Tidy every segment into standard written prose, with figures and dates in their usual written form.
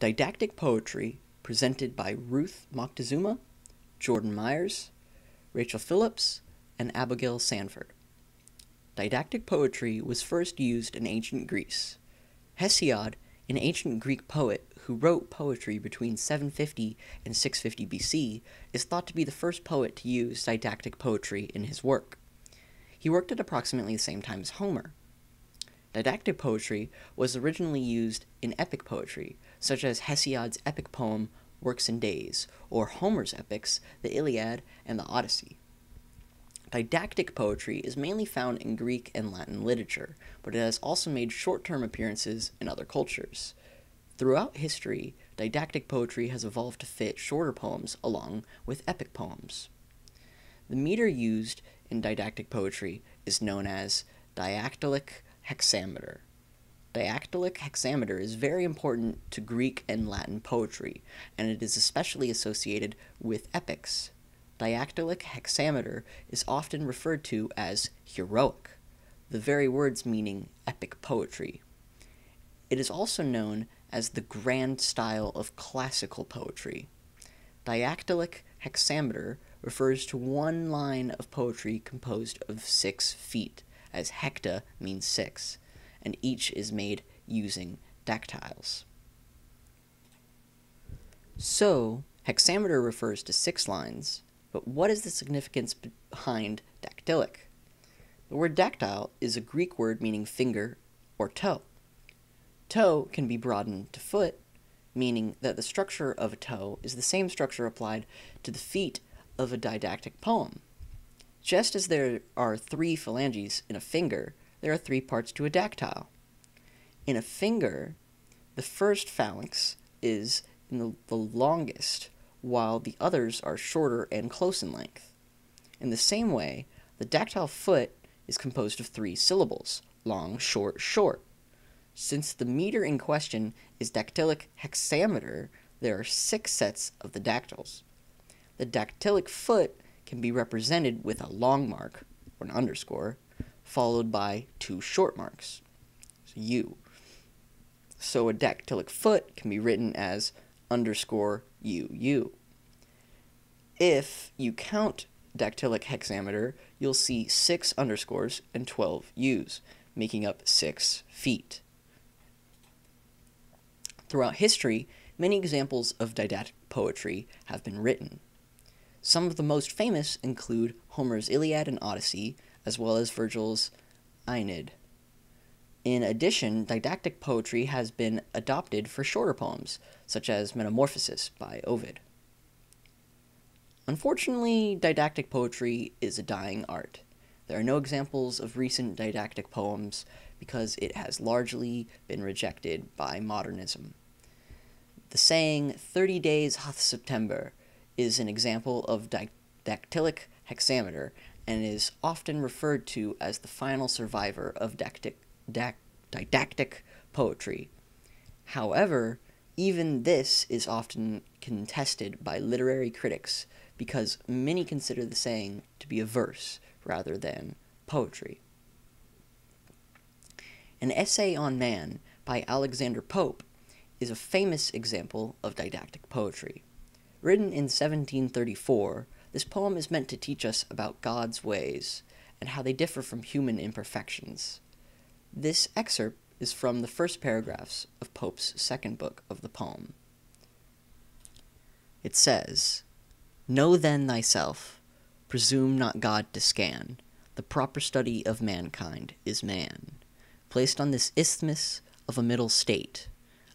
Didactic poetry presented by Ruth Moctezuma, Jordan Myers, Rachel Phillips, and Abigail Sanford. Didactic poetry was first used in ancient Greece. Hesiod, an ancient Greek poet who wrote poetry between 750 and 650 BC, is thought to be the first poet to use didactic poetry in his work. He worked at approximately the same time as Homer. Didactic poetry was originally used in epic poetry, such as Hesiod's epic poem Works and Days, or Homer's epics, the Iliad and the Odyssey. Didactic poetry is mainly found in Greek and Latin literature, but it has also made short-term appearances in other cultures. Throughout history, didactic poetry has evolved to fit shorter poems along with epic poems. The meter used in didactic poetry is known as dactylic hexameter. Dactylic hexameter is very important to Greek and Latin poetry, and it is especially associated with epics. Dactylic hexameter is often referred to as heroic, the very words meaning epic poetry. It is also known as the grand style of classical poetry. Dactylic hexameter refers to one line of poetry composed of 6 feet, as hecta means 6, and each is made using dactyls. So, hexameter refers to 6 lines, but what is the significance behind dactylic? The word dactyl is a Greek word meaning finger or toe. Toe can be broadened to foot, meaning that the structure of a toe is the same structure applied to the feet of a didactic poem. Just as there are 3 phalanges in a finger, there are 3 parts to a dactyl. In a finger, the first phalanx is in the longest, while the others are shorter and close in length. In the same way, the dactyl foot is composed of 3 syllables, long, short, short. Since the meter in question is dactylic hexameter, there are 6 sets of the dactyls. The dactylic foot can be represented with a long mark, or an underscore, followed by 2 short marks, so U. So a dactylic foot can be written as underscore UU. If you count dactylic hexameter, you'll see 6 underscores and 12 U's, making up 6 feet. Throughout history, many examples of didactic poetry have been written. Some of the most famous include Homer's Iliad and Odyssey, as well as Virgil's Aeneid. In addition, didactic poetry has been adopted for shorter poems, such as Metamorphosis by Ovid. Unfortunately, didactic poetry is a dying art. There are no examples of recent didactic poems because it has largely been rejected by modernism. The saying, 30 days hath September, is an example of dactylic hexameter and is often referred to as the final survivor of didactic poetry. However, even this is often contested by literary critics because many consider the saying to be a verse rather than poetry. An essay on man by Alexander Pope is a famous example of didactic poetry. Written in 1734, this poem is meant to teach us about God's ways and how they differ from human imperfections. This excerpt is from the first paragraphs of Pope's second book of the poem. It says, "Know then thyself, presume not God to scan, the proper study of mankind is man, placed on this isthmus of a middle state,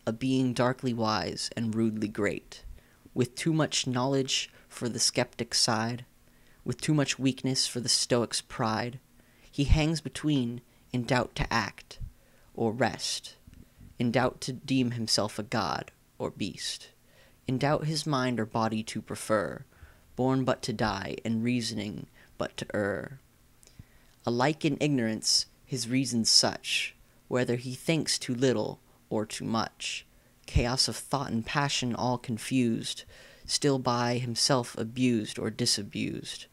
a being darkly wise and rudely great, with too much knowledge for the skeptic's side, with too much weakness for the stoic's pride. He hangs between, in doubt to act, or rest, in doubt to deem himself a god or beast, in doubt his mind or body to prefer, born but to die, and reasoning but to err. Alike in ignorance his reason's such, whether he thinks too little or too much, chaos of thought and passion all confused, still by himself abused or disabused.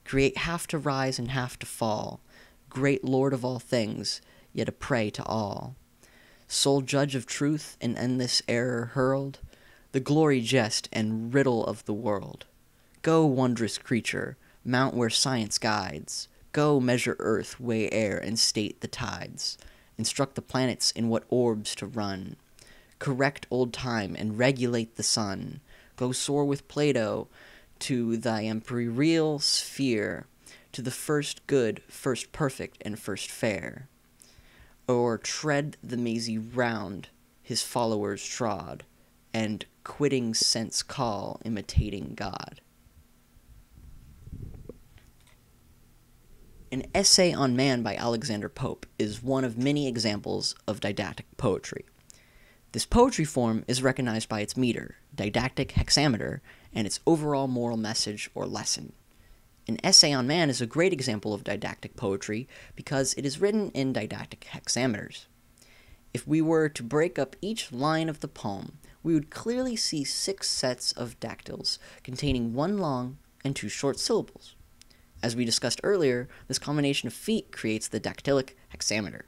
Create half to rise and half to fall, great Lord of all things, yet a prey to all. Sole judge of truth in endless error hurled, the glory jest and riddle of the world. Go, wondrous creature, mount where science guides. Go, measure earth, weigh air, and state the tides. Instruct the planets in what orbs to run. Correct old time and regulate the sun. Go soar with Plato to thy empyreal sphere, to the first good, first perfect, and first fair. Or tread the mazy round his followers trod, and quitting sense call, imitating God. An Essay on Man by Alexander Pope is one of many examples of didactic poetry. This poetry form is recognized by its meter, didactic hexameter, and its overall moral message or lesson. An Essay on Man is a great example of didactic poetry because it is written in didactic hexameters. If we were to break up each line of the poem, we would clearly see 6 sets of dactyls containing 1 long and 2 short syllables. As we discussed earlier, this combination of feet creates the dactylic hexameter.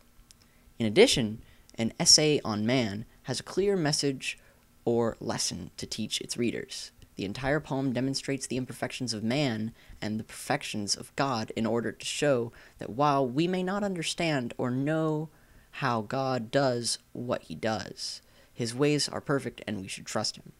In addition, an Essay on Man has a clear message or lesson to teach its readers. The entire poem demonstrates the imperfections of man and the perfections of God in order to show that while we may not understand or know how God does what he does, his ways are perfect and we should trust him.